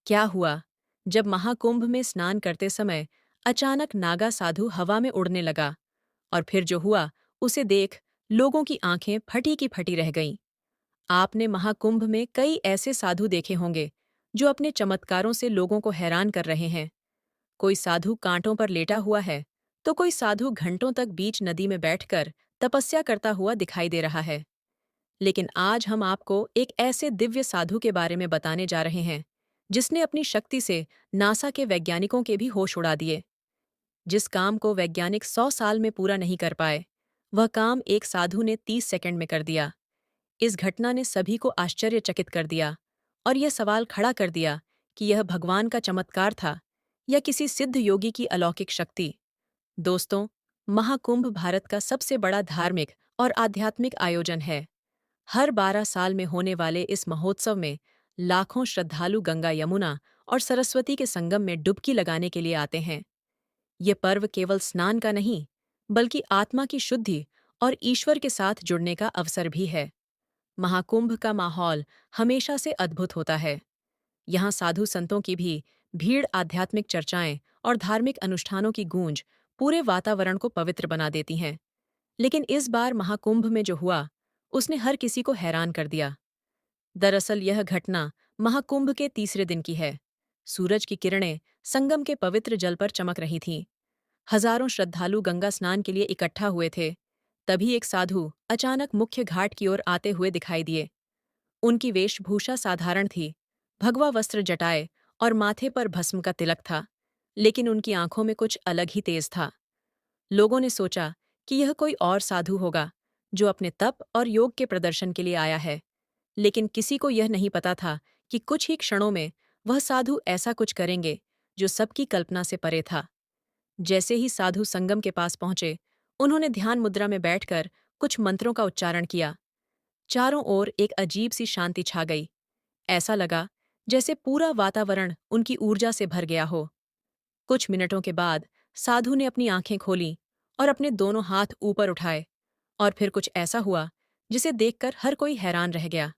क्या हुआ जब महाकुंभ में स्नान करते समय अचानक नागा साधु हवा में उड़ने लगा और फिर जो हुआ उसे देख लोगों की आंखें फटी की फटी रह गईं। आपने महाकुंभ में कई ऐसे साधु देखे होंगे जो अपने चमत्कारों से लोगों को हैरान कर रहे हैं। कोई साधु कांटों पर लेटा हुआ है तो कोई साधु घंटों तक बीच नदी में बैठकर तपस्या करता हुआ दिखाई दे रहा है। लेकिन आज हम आपको एक ऐसे दिव्य साधु के बारे में बताने जा रहे हैं जिसने अपनी शक्ति से नासा के वैज्ञानिकों के भी होश उड़ा दिए। जिस काम को वैज्ञानिक 100 साल में पूरा नहीं कर पाए, वह काम एक साधु ने 30 सेकंड में कर दिया। इस घटना ने सभी को आश्चर्यचकित कर दिया और यह सवाल खड़ा कर दिया कि यह भगवान का चमत्कार था या किसी सिद्ध योगी की अलौकिक शक्ति। दोस्तों, महाकुंभ भारत का सबसे बड़ा धार्मिक और आध्यात्मिक आयोजन है। हर 12 साल में होने वाले इस महोत्सव में लाखों श्रद्धालु गंगा, यमुना और सरस्वती के संगम में डुबकी लगाने के लिए आते हैं। ये पर्व केवल स्नान का नहीं, बल्कि आत्मा की शुद्धि और ईश्वर के साथ जुड़ने का अवसर भी है। महाकुंभ का माहौल हमेशा से अद्भुत होता है। यहाँ साधु संतों की भी भीड़, आध्यात्मिक चर्चाएं और धार्मिक अनुष्ठानों की गूंज पूरे वातावरण को पवित्र बना देती हैं। लेकिन इस बार महाकुंभ में जो हुआ, उसने हर किसी को हैरान कर दिया। दरअसल यह घटना महाकुंभ के तीसरे दिन की है। सूरज की किरणें संगम के पवित्र जल पर चमक रही थीं। हजारों श्रद्धालु गंगा स्नान के लिए इकट्ठा हुए थे। तभी एक साधु अचानक मुख्य घाट की ओर आते हुए दिखाई दिए। उनकी वेशभूषा साधारण थी, भगवा वस्त्र, जटाए और माथे पर भस्म का तिलक था, लेकिन उनकी आंखों में कुछ अलग ही तेज था। लोगों ने सोचा कि यह कोई और साधु होगा जो अपने तप और योग के प्रदर्शन के लिए आया है। लेकिन किसी को यह नहीं पता था कि कुछ ही क्षणों में वह साधु ऐसा कुछ करेंगे जो सबकी कल्पना से परे था। जैसे ही साधु संगम के पास पहुंचे, उन्होंने ध्यान मुद्रा में बैठकर कुछ मंत्रों का उच्चारण किया। चारों ओर एक अजीब सी शांति छा गई। ऐसा लगा जैसे पूरा वातावरण उनकी ऊर्जा से भर गया हो। कुछ मिनटों के बाद साधु ने अपनी आंखें खोलीं और अपने दोनों हाथ ऊपर उठाए, और फिर कुछ ऐसा हुआ जिसे देखकर हर कोई हैरान रह गया।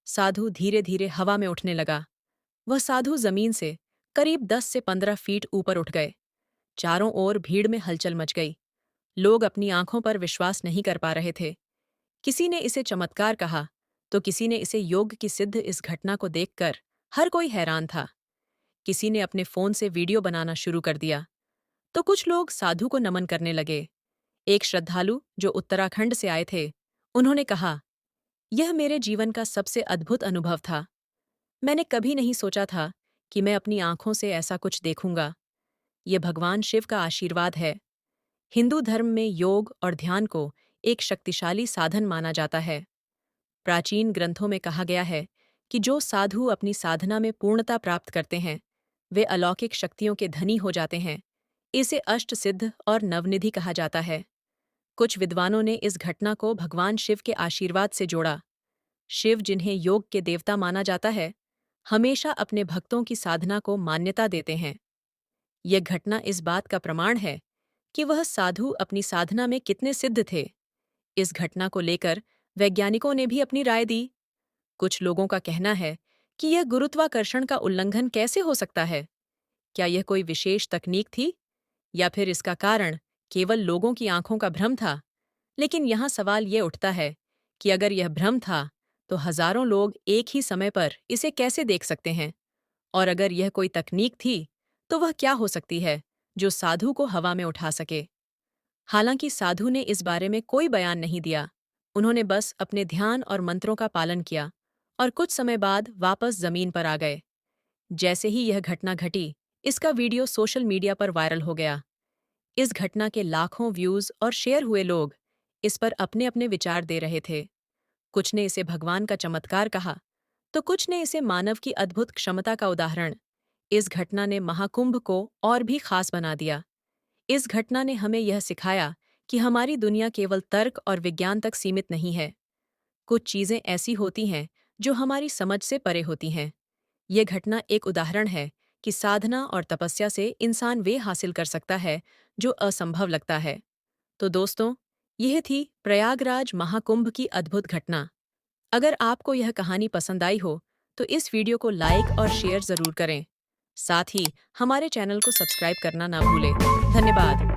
साधु धीरे धीरे हवा में उठने लगा। वह साधु जमीन से करीब 10 से 15 फीट ऊपर उठ गए। चारों ओर भीड़ में हलचल मच गई। लोग अपनी आंखों पर विश्वास नहीं कर पा रहे थे। किसी ने इसे चमत्कार कहा, तो किसी ने इसे योग की सिद्ध। इस घटना को देखकर हर कोई हैरान था। किसी ने अपने फोन से वीडियो बनाना शुरू कर दिया, तो कुछ लोग साधु को नमन करने लगे। एक श्रद्धालु जो उत्तराखंड से आए थे, उन्होंने कहा, यह मेरे जीवन का सबसे अद्भुत अनुभव था। मैंने कभी नहीं सोचा था कि मैं अपनी आंखों से ऐसा कुछ देखूंगा। ये भगवान शिव का आशीर्वाद है। हिंदू धर्म में योग और ध्यान को एक शक्तिशाली साधन माना जाता है। प्राचीन ग्रंथों में कहा गया है कि जो साधु अपनी साधना में पूर्णता प्राप्त करते हैं, वे अलौकिक शक्तियों के धनी हो जाते हैं। इसे अष्ट सिद्ध और नवनिधि कहा जाता है। कुछ विद्वानों ने इस घटना को भगवान शिव के आशीर्वाद से जोड़ा। शिव, जिन्हें योग के देवता माना जाता है, हमेशा अपने भक्तों की साधना को मान्यता देते हैं। यह घटना इस बात का प्रमाण है कि वह साधु अपनी साधना में कितने सिद्ध थे। इस घटना को लेकर वैज्ञानिकों ने भी अपनी राय दी। कुछ लोगों का कहना है कि यह गुरुत्वाकर्षण का उल्लंघन कैसे हो सकता है। क्या यह कोई विशेष तकनीक थी, या फिर इसका कारण केवल लोगों की आंखों का भ्रम था। लेकिन यहाँ सवाल ये उठता है कि अगर यह भ्रम था, तो हजारों लोग एक ही समय पर इसे कैसे देख सकते हैं? और अगर यह कोई तकनीक थी, तो वह क्या हो सकती है जो साधु को हवा में उठा सके? हालांकि साधु ने इस बारे में कोई बयान नहीं दिया। उन्होंने बस अपने ध्यान और मंत्रों का पालन किया और कुछ समय बाद वापस जमीन पर आ गए। जैसे ही यह घटना घटी, इसका वीडियो सोशल मीडिया पर वायरल हो गया। इस घटना के लाखों व्यूज और शेयर हुए। लोग इस पर अपने अपने विचार दे रहे थे। कुछ ने इसे भगवान का चमत्कार कहा, तो कुछ ने इसे मानव की अद्भुत क्षमता का उदाहरण। इस घटना ने महाकुंभ को और भी खास बना दिया। इस घटना ने हमें यह सिखाया कि हमारी दुनिया केवल तर्क और विज्ञान तक सीमित नहीं है। कुछ चीजें ऐसी होती हैं जो हमारी समझ से परे होती हैं। यह घटना एक उदाहरण है कि साधना और तपस्या से इंसान वे हासिल कर सकता है जो असंभव लगता है। तो दोस्तों, यह थी प्रयागराज महाकुंभ की अद्भुत घटना। अगर आपको यह कहानी पसंद आई हो, तो इस वीडियो को लाइक और शेयर ज़रूर करें। साथ ही हमारे चैनल को सब्सक्राइब करना ना भूलें। धन्यवाद।